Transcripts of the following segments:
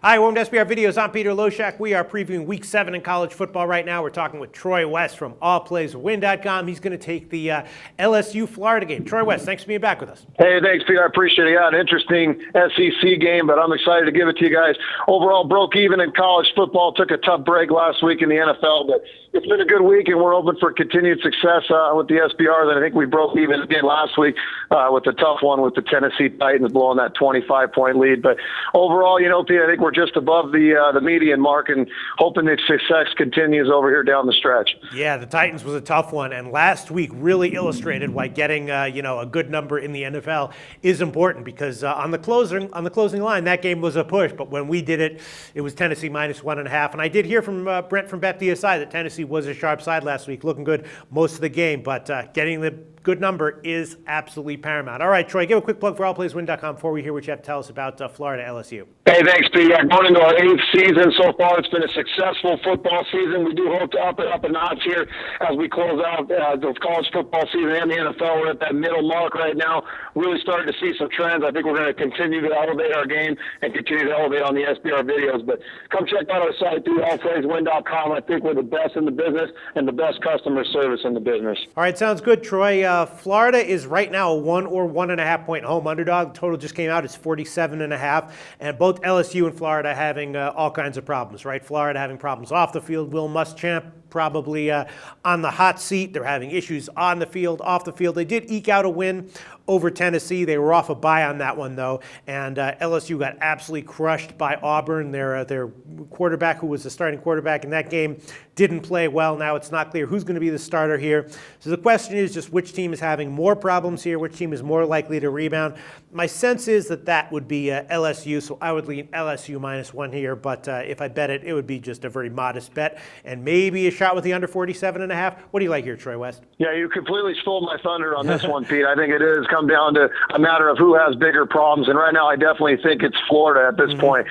Hi, welcome to SBR Videos. I'm Peter Loshak. We are previewing Week 7 in college football right now. We're talking with Troy West from allplayswin.com. He's going to take the LSU Florida game. Troy West, thanks for being back with us. Hey, thanks, Peter. I appreciate it. Yeah, an interesting SEC game, but I'm excited to give it to you guys. Overall, broke even in college football. Took a tough break last week in the NFL, but it's been a good week, and we're hoping for continued success with the SBR. Then I think we broke even again last week with a tough one with the Tennessee Titans blowing that 25-point lead. But overall, Peter, I think we're just above the median mark and hoping the success continues over here down the stretch. Yeah, the Titans was a tough one, and last week really illustrated why getting a good number in the NFL is important, because on the closing line, that game was a push, but when we did it, it was Tennessee -1.5. And I did hear from Brent from BetDSI that Tennessee was a sharp side last week, looking good most of the game, but getting the good number is absolutely paramount. All right, Troy, give a quick plug for allplayswin.com before we hear what you have to tell us about Florida LSU. Hey, thanks, Pete. Going into our 8th season so far. It's been a successful football season. We do hope to up it up a notch here as we close out the college football season and the NFL. We're at that middle mark right now. Really starting to see some trends. I think we're going to continue to elevate our game and continue to elevate on the SBR videos. But come check out our site through allplayswin.com. I think we're the best in the business and the best customer service in the business. All right, sounds good, Troy. Florida is right now a 1 or 1.5 point home underdog. The total just came out. It's 47.5. And both LSU and Florida having all kinds of problems, right? Florida having problems off the field. Will Muschamp probably on the hot seat. They're having issues on the field, off the field. They did eke out a win over Tennessee. They were off a bye on that one, though. And LSU got absolutely crushed by Auburn. Their quarterback, who was the starting quarterback in that game, didn't play well. Now it's not clear who's going to be the starter here. So the question is just which team is having more problems here, which team is more likely to rebound. My sense is that would be LSU, so I would lean LSU -1 here. But if I bet it, it would be just a very modest bet and maybe a shot with the under 47.5. What do you like here, Troy West? Yeah, you completely stole my thunder on this one, Pete. I think it is come down to a matter of who has bigger problems, and right now I definitely think it's Florida at this point.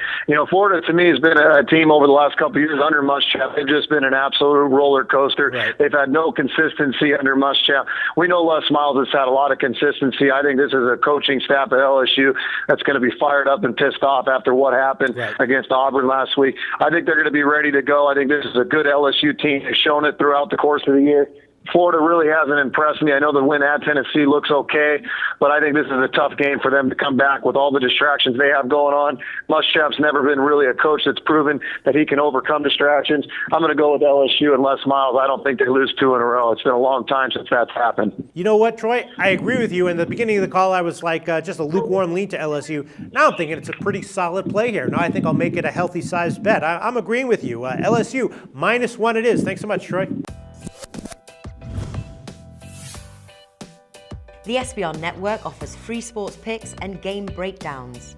Florida to me has been a team over the last couple of years under Muschamp. They've just been an absolute roller coaster. Right. They've had no consistency under Muschamp. We know Les Miles has had a lot of consistency. I think this is a coaching staff at LSU that's going to be fired up and pissed off after what happened against Auburn last week. I think they're going to be ready to go. I think this is a good LSU team. They've shown it throughout the course of the year. Florida really hasn't impressed me. I know the win at Tennessee looks okay, but I think this is a tough game for them to come back with all the distractions they have going on. Muschamp's never been really a coach that's proven that he can overcome distractions. I'm going to go with LSU and Les Miles. I don't think they lose 2 in a row. It's been a long time since that's happened. You know what, Troy? I agree with you. In the beginning of the call, I was like just a lukewarm lean to LSU. Now I'm thinking it's a pretty solid play here. Now I think I'll make it a healthy-sized bet. I'm agreeing with you. LSU -1 it is. Thanks so much, Troy. The SBR Network offers free sports picks and game breakdowns,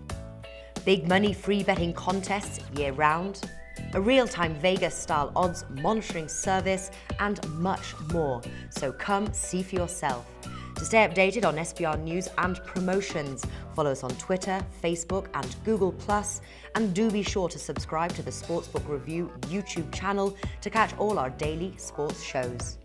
big money free betting contests year-round, a real-time Vegas-style odds monitoring service, and much more. So come see for yourself. To stay updated on SBR news and promotions, follow us on Twitter, Facebook, and Google+, and do be sure to subscribe to the Sportsbook Review YouTube channel to catch all our daily sports shows.